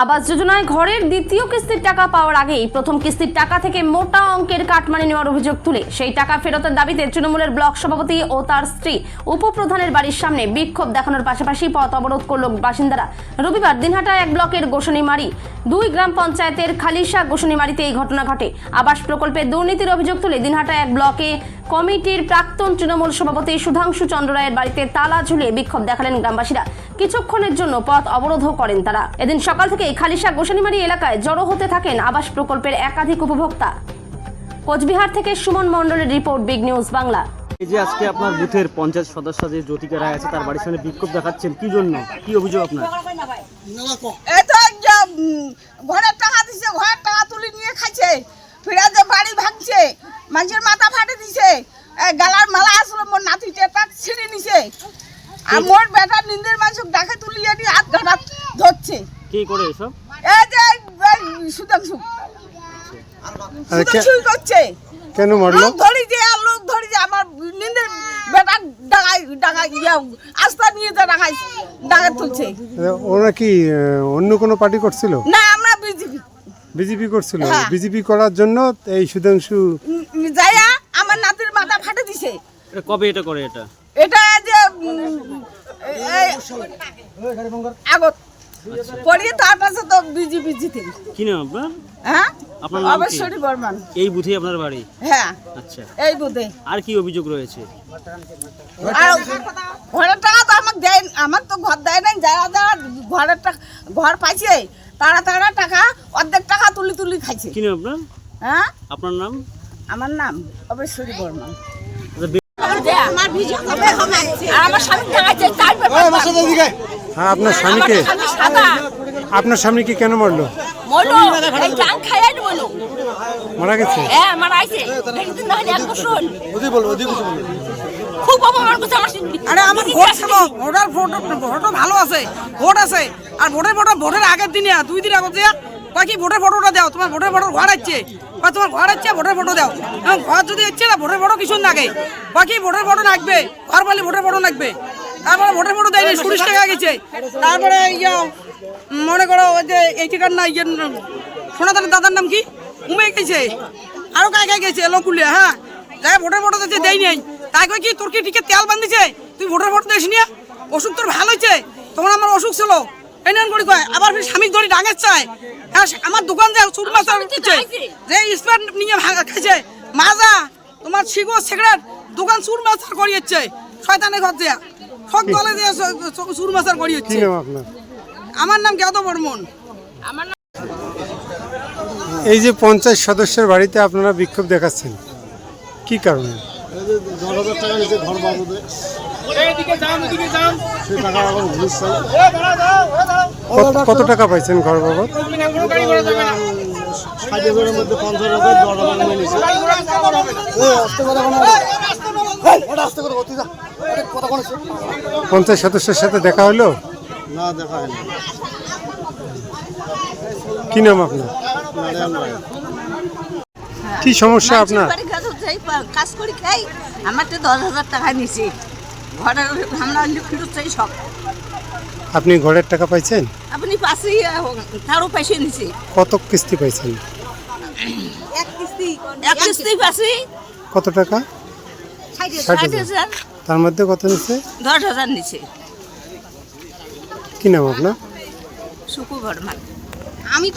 আবাস যোজনায় ঘরের দ্বিতীয় কিস্তির টাকা পাওয়ার আগেই প্রথম কিস্তির টাকা থেকে মোটা অঙ্কের কাটমানি নেওয়ার অভিযোগ তুলে সেই টাকা ফেরতের দাবিতে তৃণমূলের ব্লক সভাপতি ও তার স্ত্রী উপপ্রধানের বাড়ির সামনে বিক্ষোভ দেখানোর পাশাপাশি পথ অবরোধ করল বাসিন্দারা। রবিবার দিনহাটা 1 ব্লকের গোসানিমারি 2 গ্রাম পঞ্চায়েতের খালিশা গোসানিমারিতে এই ঘটনা ঘটে। আবাস প্রকল্পে দুর্নীতির অভিযোগ তুলে দিনহাটা 1 ব্লকে কমিটির প্রাক্তন তৃণমূল সভাপতি সুধাংশু চন্দ্র রায়ের বাড়িতে তালা ঝুলিয়ে বিক্ষোভ দেখালেন গ্রামবাসীরা। কিছুক্ষণের জন্য পথ অবরোধও করেন তারা। এদিন সকাল থেকে খালিশা গোসানিমারি এলাকায় জড়ো হতে থাকেন আবাস প্রকল্পের একাধিক উপভোক্তা। কোচবিহার থেকে সুমন মণ্ডলের রিপোর্ট, বিগ নিউজ বাংলা। এই যে আজকে আপনার বুথের পঞ্চায়েত সদস্য যে জ্যোতিকা রায় আছে তার বাড়ির সামনে বিক্ষোভ দেখাচ্ছেন, কি জন্য, কি অভিযোগ আপনার? ঘরের টাকা দিছে, ঘরের টাকা তুলে নিয়ে খাইছে, ফিরে যে বাড়ি ভাঙছে, মানুষের মাথা ফাটে দিছে, গালার মালা আসলে মোর নাতিতে তার ছিঁড়ে নিছে, আর মোর বেটার নিন্দের মানুষ ডাকে তুলিয়ে নিয়ে হাত ঘাটা ধরছে। কি করে এসব? এই যে সুধাংশু করছে। কেন মারলো? লোক ধরি যে আমার নিন্দের বেটার ডাঙায় আস্থা নিয়ে যে ডাঙায় তুলছে। ওরা কি অন্য কোনো পার্টি করছিল? না, আমরা বিজেপি করছিল। হ্যাঁ। বিজেপি করার জন্য এই সুধাংশু যাইয়া আমার নাতির মাথা ফাটে দিছে। কবে এটা করে? এটা যে আগত পড়িয়ে তার পাশে তো বিজেপি জিতে। কি নাম আপনার? হ্যাঁ, আপনার নাম কি? অবশ্যই বর্মান। এই বুথে আপনার বাড়ি? হ্যাঁ, আচ্ছা, এই বুথে। আর কি অভিযোগ রয়েছে? আর ঘরের টাকা তো আমাকে দেয়, আমার তো ঘর দেয় নাই। যারা যারা ঘরের টাকা ঘর পাইছে তারা টাকা অর্ধেক টাকা তুলি খাইছে। কি নাম আপনার? হ্যাঁ, আপনার নাম? আমার নাম অবশ্যই বর্মান। হ্যাঁ, আপনার স্বামীকে কেন মারলো? মারা গেছে? আরে আমার ভোট ছিল, ভোটও ভালো আছে, ভোট আছে। আর ভোটের আগের দিনে 2 দিন আগে দেয়া বাকি ভোটের ফটোটা দাও, তোমার ভোটের ফটো ঘর আছে, বা তোমার ঘর আছে ভোটের ফটো দাও। এবং ঘর যদি হচ্ছে না ভোটের ফটো কিছু লাগে, বাকি ভোটের ফটো লাগবে, ঘর বলে ভোটের ফটো লাগবে। তারপরে ভোটের ফটো দেয়নি, 40 টাকা গেছে। তারপরে মনে করো ওই যে এই ঠিকার না সোনাদার দাদার নাম কি উমে গেছে, আরো কায় গেছে লোকুলিয়া। হ্যাঁ, যাই ভোটের ফটো দিতে দেয় নাই, তাই কই কি তোর কি টিকে তেল বান্ধিছে, তুই ভোটের ফটো দিস নিয়া? অসুখ তোর ভালো হয়েছে, তখন আমার অসুখ ছিল এনান করি কয়, আবার ফির স্বামী ধরে ডাঙের চায়। হ্যাঁ, আমার দোকান যায় সুর মাছ যে স্প্যান নিয়ে খাইছে, মাজা তোমার শিগো সিগারেট দোকান সুর মাছ করিয়েছে, শয়তানের ঘর দেয়া সব দলে দিয়ে সুর মাছ করিয়েছে। আমার নাম যাদব বর্মন। এই যে পঞ্চায়েত সদস্যের বাড়িতে আপনারা বিক্ষোভ দেখাচ্ছেন, কি কারণে? কত টাকা পাইছেন ঘর বাবদ? পঞ্চায়েত সদস্যের সাথে দেখা হলো? না, দেখা হয়নি। কি নাম আপনার? কি সমস্যা আপনার? কাজ করি খাই, আমার তো 10,000 টাকা নিছি, ঘরের আমরা ফিরত চাই সব। আপনি ঘরের টাকা পাইছেন? আপনি পাশে তারও পয়সা নিছি। কত কিস্তি পাইছেন? এক কিস্তি পাশে। কত টাকা? 60,000। তার মধ্যে কত নিচ্ছে? 10,000 নিছে। কি নাম আপনার? সুকু বর্মন। আমি